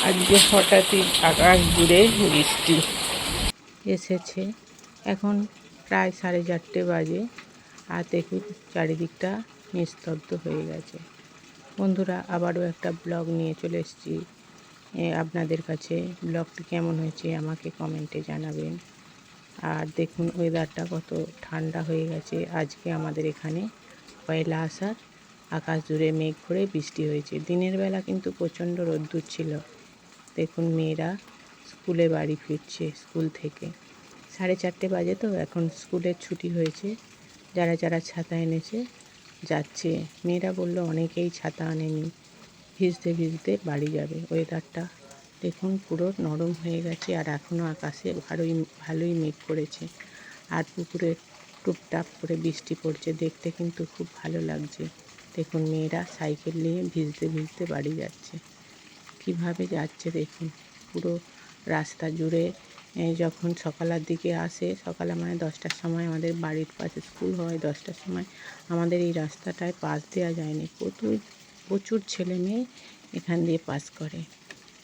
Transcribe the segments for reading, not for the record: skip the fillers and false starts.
আজকে হঠাৎই আকাশ জুড়ে বৃষ্টি এসেছে। এখন প্রায় 4:30 বাজে, আর দেখুন চারিদিকটা নিস্তব্ধ হয়ে গেছে। বন্ধুরা, আবারও একটা ব্লগ নিয়ে চলে এসেছি আপনাদের কাছে। ব্লগটি কেমন হয়েছে আমাকে কমেন্টে জানাবেন। আর দেখুন ওয়েদারটা কত ঠান্ডা হয়ে গেছে। আজকে আমাদের এখানে পয়লা আষাঢ়, আকাশ জুড়ে মেঘ করে বৃষ্টি হয়েছে। দিনের বেলা কিন্তু প্রচণ্ড রোদ্দুর ছিল। দেখুন মেয়েরা স্কুলে বাড়ি ফিরছে স্কুল থেকে। 4:30 বাজে তো, এখন স্কুলের ছুটি হয়েছে। যারা যারা ছাতা এনেছে যাচ্ছে। মেয়েরা বলল অনেকেই ছাতা আনেনি, ভিজতে ভিজতে বাড়ি যাবে। ওয়েদারটা দেখুন পুরো নরম হয়ে গেছে, আর এখনও আকাশে ভালোই মেঘ করেছে, আর পুকুরে টুপটাপ করে বৃষ্টি পড়ছে। দেখতে কিন্তু খুব ভালো লাগছে। দেখুন মেয়েরা সাইকেল নিয়ে ভিজতে ভিজতে বাড়ি যাচ্ছে। কিভাবে যাচ্ছে দেখুন, পুরো রাস্তা জুড়ে। যখন সকালের দিকে আসে, সকালে মানে 10টার সময় আমাদের বাড়ির পাশে স্কুল হয়, 10টার সময় আমাদের এই রাস্তাটায় পাস দেওয়া যায়নি। প্রচুর ছেলে মেয়ে এখান দিয়ে পাস করে,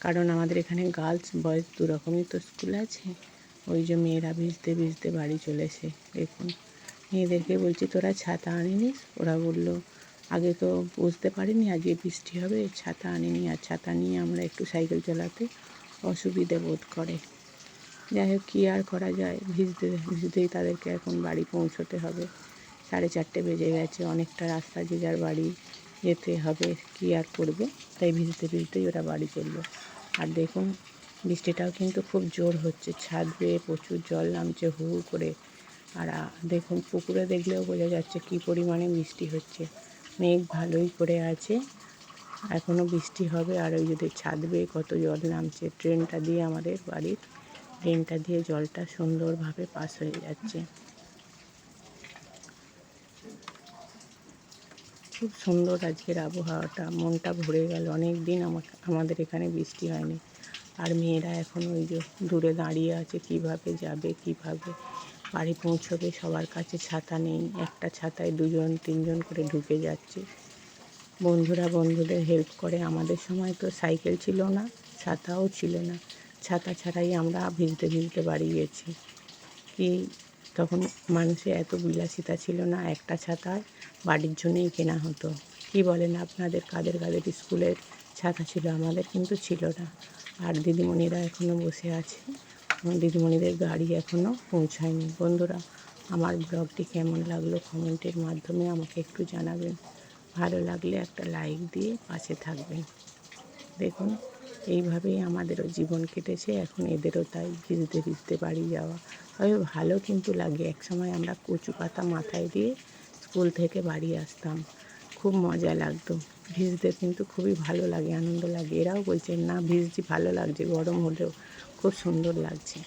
কারণ আমাদের এখানে গার্লস বয়েজ দু রকমই তো স্কুল আছে। ওই যে মেয়েরা ভিজতে ভিজতে বাড়ি চলেছে। দেখুন মেয়েদেরকে বলছি তোরা ছাতা আনিনিস? ওরা বলল আগে তো বুঝতে পারিনি আজকে বৃষ্টি হবে, ছাতা আনিনি, আর ছাতা নিয়ে আমরা একটু সাইকেল চালাতে অসুবিধে বোধ করে। যাই হোক, কী আর করা যায়, ভিজতে ভিজতেই তাদেরকে এখন বাড়ি পৌঁছতে হবে। 4:30 বেজে গেছে, অনেকটা রাস্তা যে যার বাড়ি যেতে হবে, কী আর করবে, তাই ভিজতে ভিজতেই ওরা বাড়ি চললো। আর দেখুন বৃষ্টিটাও কিন্তু খুব জোর হচ্ছে, ছাদ বেয়ে প্রচুর জল নামছে হু হু করে। আর দেখুন পুকুরে দেখলেও বোঝা যাচ্ছে কী পরিমাণে বৃষ্টি হচ্ছে। মেঘ ভালোই করে আছে, এখনও বৃষ্টি হবে। আর ওই যদি ছাদ বেয়ে কত জল নামছে, ট্রেনটা দিয়ে আমাদের বাড়ির ড্রেনটা দিয়ে জলটা সুন্দরভাবে পাস হয়ে যাচ্ছে। খুব সুন্দর আজকের আবহাওয়াটা, মনটা ভরে গেল। অনেক দিন আমাদের এখানে বৃষ্টি হয়নি। আর মেয়েরা এখন ওই যে দূরে দাঁড়িয়ে আছে, কিভাবে যাবে, কিভাবে বাড়ি পৌঁছবে। সবার কাছে ছাতা নেই, একটা ছাতায় 2জন 3জন করে ঢুকে যাচ্ছে। বন্ধুরা বন্ধুদের হেল্প করে। আমাদের সময় তো সাইকেল ছিল না, ছাতাও ছিল না, ছাতা ছাড়াই আমরা ভিজতে ভিজতে বাড়ি গেছি। কি তখন মানুষের এত বিলাসিতা ছিল না, একটা ছাতায় বাড়ির জন্যই কেনা হতো। কি বলেন আপনাদের, কাদের কাদের স্কুলের ছাতা ছিল? আমাদের কিন্তু ছিল না। আর দিদিমণিরা এখনও বসে আছে, দিদিমণিদের গাড়ি এখনও পৌঁছায়নি। বন্ধুরা, আমার ব্লগটি কেমন লাগলো কমেন্টের মাধ্যমে আমাকে একটু জানাবেন। ভালো লাগলে একটা লাইক দিয়ে পাশে থাকবেন। দেখুন এইভাবেই আমাদেরও জীবন কেটেছে, এখন এদেরও তাই ভিজতে ভিজতে বাড়ি যাওয়া। তবে ভালো কিন্তু লাগে। একসময় আমরা কচু পাতা মাথায় দিয়ে স্কুল থেকে বাড়ি আসতাম, খুব মজা লাগতো। ভিজতে কিন্তু খুবই ভালো লাগে, আনন্দ লাগে। এরাও বলছে না ভিজছি ভালো লাগছে, গরম হলেও খুব সুন্দর লাগছে।